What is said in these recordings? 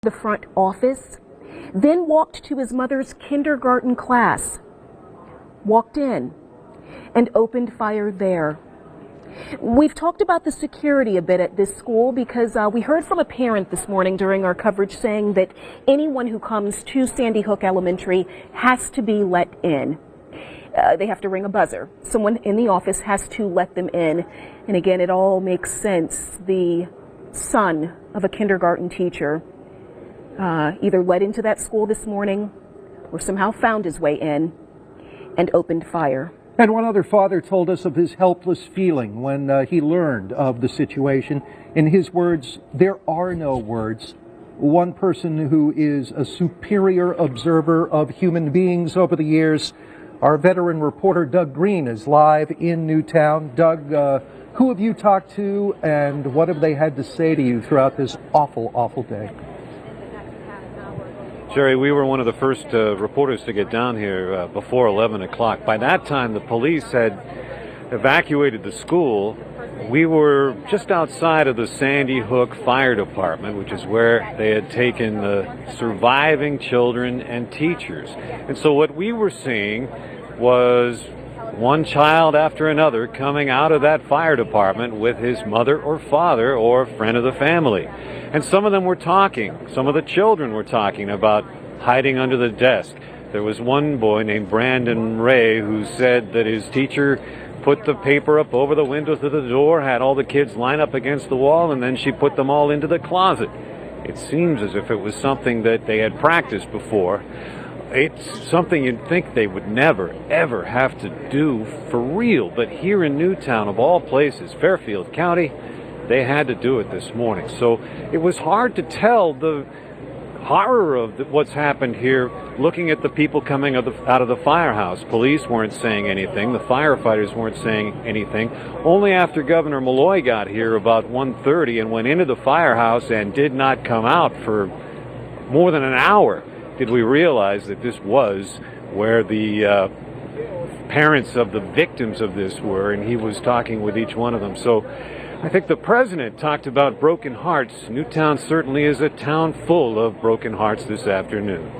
the front office, then walked to his mother's kindergarten class, walked in, and opened fire there. We've talked about the security a bit at this school because we heard from a parent this morning during our coverage saying that anyone who comes to Sandy Hook Elementary has to be let in. They have to ring a buzzer. Someone in the office has to let them in. And again, it all makes sense. The son of a kindergarten teacher either led into that school this morning or somehow found his way in and opened fire. And one other father told us of his helpless feeling when he learned of the situation. In his words, there are no words. One person who is a superior observer of human beings over the years, our veteran reporter Doug Green, is live in Newtown. Doug, who have you talked to and what have they had to say to you throughout this awful, awful day? Jerry, we were one of the first reporters to get down here before 11 o'clock. By that time, the police had evacuated the school. We were just outside of the Sandy Hook Fire Department, which is where they had taken the surviving children and teachers. And so what we were seeing was one child after another coming out of that fire department with his mother or father or a friend of the family. And some of them were talking. Some of the children were talking about hiding under the desk. There was one boy named Brandon Ray who said that his teacher put the paper up over the window to the door, had all the kids line up against the wall, and then she put them all into the closet. It seems as if it was something that they had practiced before. It's something you'd think they would never, ever have to do for real. But here in Newtown, of all places, Fairfield County, they had to do it this morning. So it was hard to tell the horror of what's happened here looking at the people coming out of the firehouse. Police weren't saying anything. The firefighters weren't saying anything. Only after Governor Malloy got here about 1:30 and went into the firehouse and did not come out for more than an hour did we realize that this was where the parents of the victims of this were, and he was talking with each one of them. So I think the president talked about broken hearts. Newtown certainly is a town full of broken hearts this afternoon.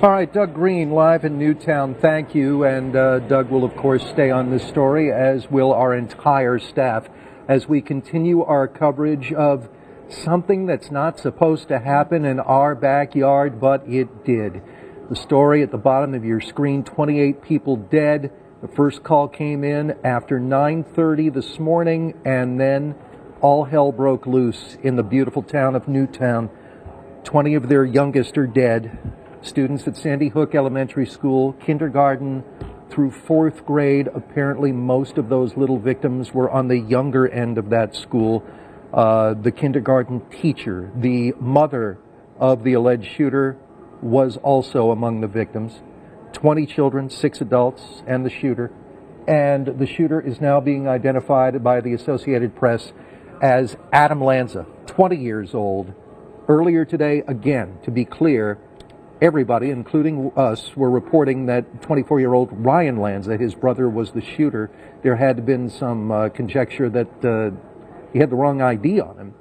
All right, Doug Green, live in Newtown. Thank you. And Doug will, of course, stay on this story, as will our entire staff, as we continue our coverage of something that's not supposed to happen in our backyard, but it did. The story at the bottom of your screen, 28 people dead. The first call came in after 9:30 this morning, and then all hell broke loose in the beautiful town of Newtown. 20 of their youngest are dead. Students at Sandy Hook Elementary School, kindergarten through 4th grade. Apparently most of those little victims were on the younger end of that school. The kindergarten teacher, the mother of the alleged shooter, was also among the victims. 20 children, 6 adults, and the shooter. And the shooter is now being identified by the Associated Press as Adam Lanza, 20 years old. Earlier today, again, to be clear, everybody, including us, were reporting that 24-year-old Ryan Lanza, his brother, was the shooter. There had been some conjecture that he had the wrong ID on him.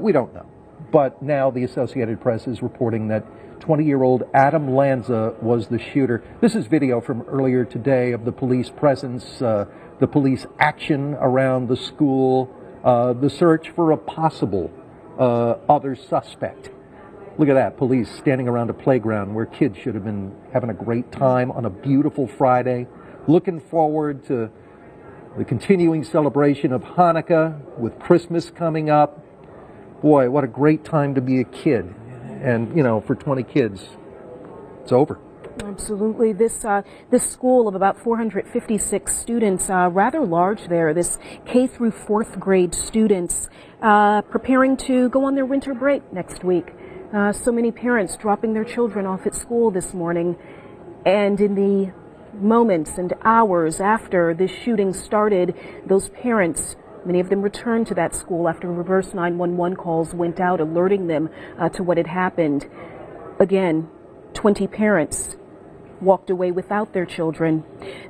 We don't know. But now the Associated Press is reporting that 20-year-old Adam Lanza was the shooter. This is video from earlier today of the police presence, the police action around the school, the search for a possible other suspect. Look at that, police standing around a playground where kids should have been having a great time on a beautiful Friday, looking forward to the continuing celebration of Hanukkah with Christmas coming up. Boy, what a great time to be a kid. And, you know, for 20 kids, it's over. Absolutely. This school of about 456 students, rather large there, this K through 4th grade students preparing to go on their winter break next week. So many parents dropping their children off at school this morning. And in the moments and hours after this shooting started, those parents, many of them returned to that school after reverse 911 calls went out alerting them to what had happened. Again, 20 parents walked away without their children.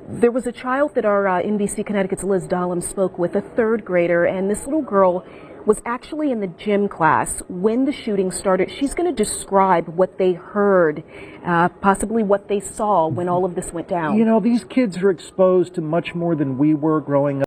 There was a child that our NBC Connecticut's Liz Dahlem spoke with, a 3rd grader, and this little girl was actually in the gym class when the shooting started. She's going to describe what they heard, possibly what they saw when all of this went down. You know, these kids are exposed to much more than we were growing up.